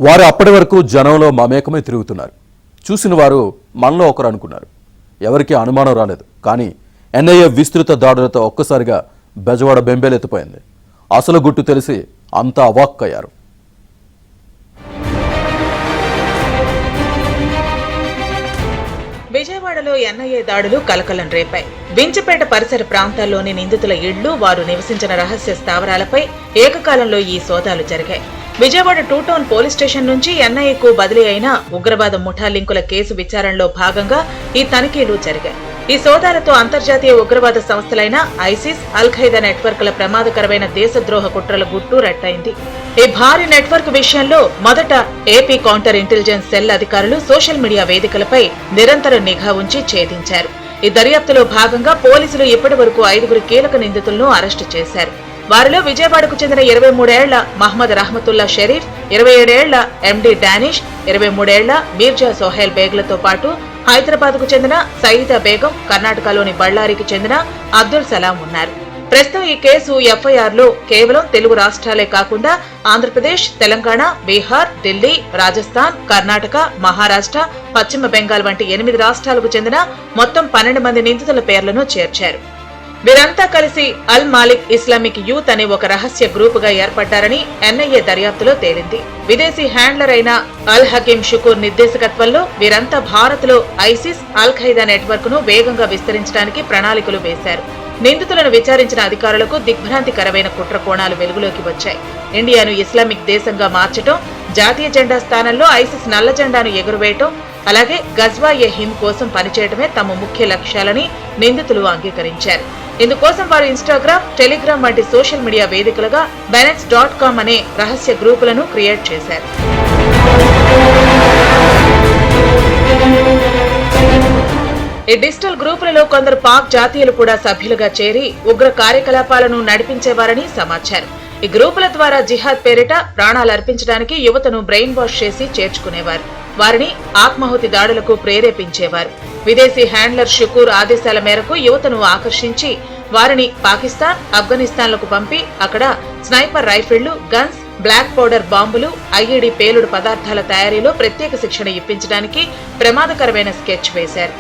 వారు అప్పటి వరకు జనంలో మమేకమై తిరుగుతున్నారు. చూసిన వారు మనలో ఒకరు అనుకున్నారు. ఎవరికీ అనుమానం రాలేదు. కానీ ఎన్ఐఏ విస్తృత దాడులతో ఒక్కసారిగా బెజవాడ బెంబేలెత్తిపోయింది. అసలు గుట్టు తెలిసి అంతా అవాక్కయ్యారు. విజయవాడలో ఎన్ఐఏ దాడులు కలకలం రేపాయి. వించపేట పరిసర ప్రాంతాల్లోని నిందితుల ఇళ్లు, వారు నివసించిన రహస్య స్థావరాలపై ఏకకాలంలో ఈ సోదాలు జరిగాయి. విజయవాడ 2 టౌన్ పోలీస్ స్టేషన్ నుంచి ఎన్ఐఏకు బదిలీ అయిన ఉగ్రవాద ముఠా లింకుల కేసు విచారణలో భాగంగా ఈ తనిఖీలు జరిగాయి. ఈ సోదాలతో అంతర్జాతీయ ఉగ్రవాద సంస్థలైన ఐసిస్, అల్ ఖైదా నెట్వర్క్ల ప్రమాదకరమైన దేశద్రోహ కుట్రల గుట్టు రట్టయింది. ఈ భారీ నెట్వర్క్ విషయంలో మొదట ఏపీ కౌంటర్ ఇంటెలిజెన్స్ సెల్ అధికారులు సోషల్ మీడియా వేదికలపై నిరంతర నిఘా ఉంచి ఛేదించారు. ఈ దర్యాప్తులో భాగంగా పోలీసులు ఇప్పటి వరకు 5 కీలక నిందితులను అరెస్టు చేశారు. వారిలో విజయవాడకు చెందిన 23 ఏళ్ల మహ్మద్ రహమతుల్లా షరీఫ్, 27 ఏళ్ల ఎండి డానిష్, 23 ఏళ్ల మీర్జా సోహెల్ బేగ్లతో పాటు హైదరాబాద్కు చెందిన సయీదా బేగం, కర్ణాటకలోని బళ్ళారికి చెందిన అబ్దుల్ సలాం ఉన్నారు. ప్రస్తుతం ఈ కేసు ఎఫ్ఐఆర్లో కేవలం తెలుగు రాష్ట్రాలే కాకుండా ఆంధ్రప్రదేశ్, తెలంగాణ, బీహార్, ఢిల్లీ, రాజస్థాన్, కర్ణాటక, మహారాష్ట్ర, పశ్చిమ బెంగాల్ వంటి 8 రాష్ట్రాలకు చెందిన మొత్తం 12 మంది నిందితుల పేర్లను చేర్చారు. వీరంతా కలిసి అల్ మాలిక్ ఇస్లామిక్ యూత్ అనే ఒక రహస్య గ్రూపుగా ఏర్పడ్డారని ఎన్ఐఏ దర్యాప్తులో తేలింది. విదేశీ హ్యాండ్లర్ అయిన అల్ హకీం షుకూర్ నిర్దేశకత్వంలో వీరంతా భారత్లో ఐసిస్, అల్ ఖైదా నెట్వర్క్ ను వేగంగా విస్తరించడానికి ప్రణాళికలు వేశారు. నిందితులను విచారించిన అధికారులకు దిగ్భ్రాంతికరమైన కుట్ర కోణాలు వెలుగులోకి వచ్చాయి. ఇండియాను ఇస్లామిక్ దేశంగా మార్చడం, జాతీయ జెండా స్థానంలో ఐసిస్ నల్ల జెండాను ఎగురవేయటం, అలాగే గజ్వా-ఎ-హింద్ కోసం పనిచేయడమే తమ ముఖ్య లక్ష్యాలని నిందితులు అంగీకరించారు. ఇందుకోసం వారు ఇన్స్టాగ్రామ్, టెలిగ్రామ్ వంటి సోషల్ మీడియా వేదికలుగా Binance.com అనే రహస్య గ్రూపులను క్రియేట్ చేశారు. ఈ డిజిటల్ గ్రూపులలో కొందరు పాక్ జాతీయులు కూడా సభ్యులుగా చేరి ఉగ్ర కార్యకలాపాలను నడిపించేవారని సమాచారం. ఈ గ్రూపుల ద్వారా జిహాద్ పేరిట ప్రాణాలు అర్పించడానికి యువతను బ్రెయిన్ వాష్ చేసి చేర్చుకునేవారు. వారిని ఆత్మాహుతి దాడులకు ప్రేరేపించేవారు. విదేశీ హ్యాండ్లర్ షుకూర్ ఆదేశాల మేరకు యువతను ఆకర్షించి వారిని పాకిస్తాన్, ఆఫ్ఘనిస్తాన్లకు పంపి అక్కడ స్నైపర్ రైఫిళ్లు, గన్స్, బ్లాక్ పౌడర్ బాంబులు, ఐఈడీ పేలుడు పదార్థాల తయారీలో ప్రత్యేక శిక్షణ ఇప్పించడానికి ప్రమాదకరమైన స్కెచ్ వేశారు.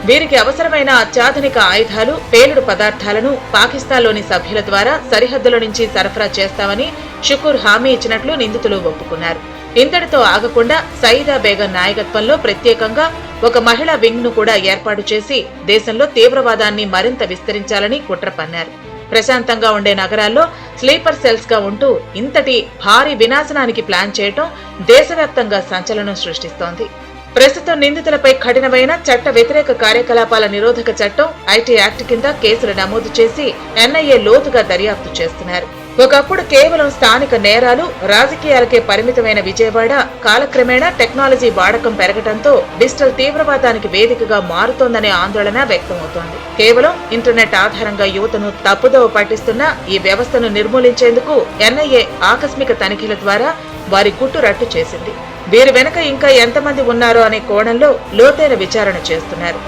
వీరికి అవసరమైన అత్యాధునిక ఆయుధాలు, పేలుడు పదార్థాలను పాకిస్తాన్లోని సభ్యుల ద్వారా సరిహద్దుల నుంచి సరఫరా చేస్తామని షుకూర్ హామీ ఇచ్చినట్లు నిందితులు ఒప్పుకున్నారు. ఇంతటితో ఆగకుండా సయీదా బేగం నాయకత్వంలో ప్రత్యేకంగా ఒక మహిళా వింగ్ ను కూడా ఏర్పాటు చేసి దేశంలో తీవ్రవాదాన్ని మరింత విస్తరించాలని కుట్ర పన్నారు. ప్రశాంతంగా ఉండే నగరాల్లో స్లీపర్ సెల్స్ గా ఉంటూ ఇంతటి భారీ వినాశనానికి ప్లాన్ చేయటం దేశవ్యాప్తంగా సంచలనం సృష్టిస్తోంది. ప్రస్తుతం నిందితులపై కఠినమైన చట్ట వ్యతిరేక కార్యకలాపాల నిరోధక చట్టం ఐటీ యాక్ట్ కింద కేసులు నమోదు చేసి ఎన్ఐఏ లోతుగా దర్యాప్తు చేస్తున్నారు. ఒకప్పుడు కేవలం స్థానిక నేరాలు, రాజకీయాలకే పరిమితమైన విజయవాడ కాలక్రమేణా టెక్నాలజీ వాడకం పెరగడంతో డిజిటల్ తీవ్రవాదానికి వేదికగా మారుతోందనే ఆందోళన వ్యక్తమవుతోంది. కేవలం ఇంటర్నెట్ ఆధారంగా యువతను తప్పుదోవ పట్టిస్తున్న ఈ వ్యవస్థను నిర్మూలించేందుకు ఎన్ఐఏ ఆకస్మిక తనిఖీల ద్వారా వారి గుట్టు రట్టు చేసింది. వీరి వెనుక ఇంకా ఎంతమంది ఉన్నారో అనే కోణంలో లోతైన విచారణ చేస్తున్నారు.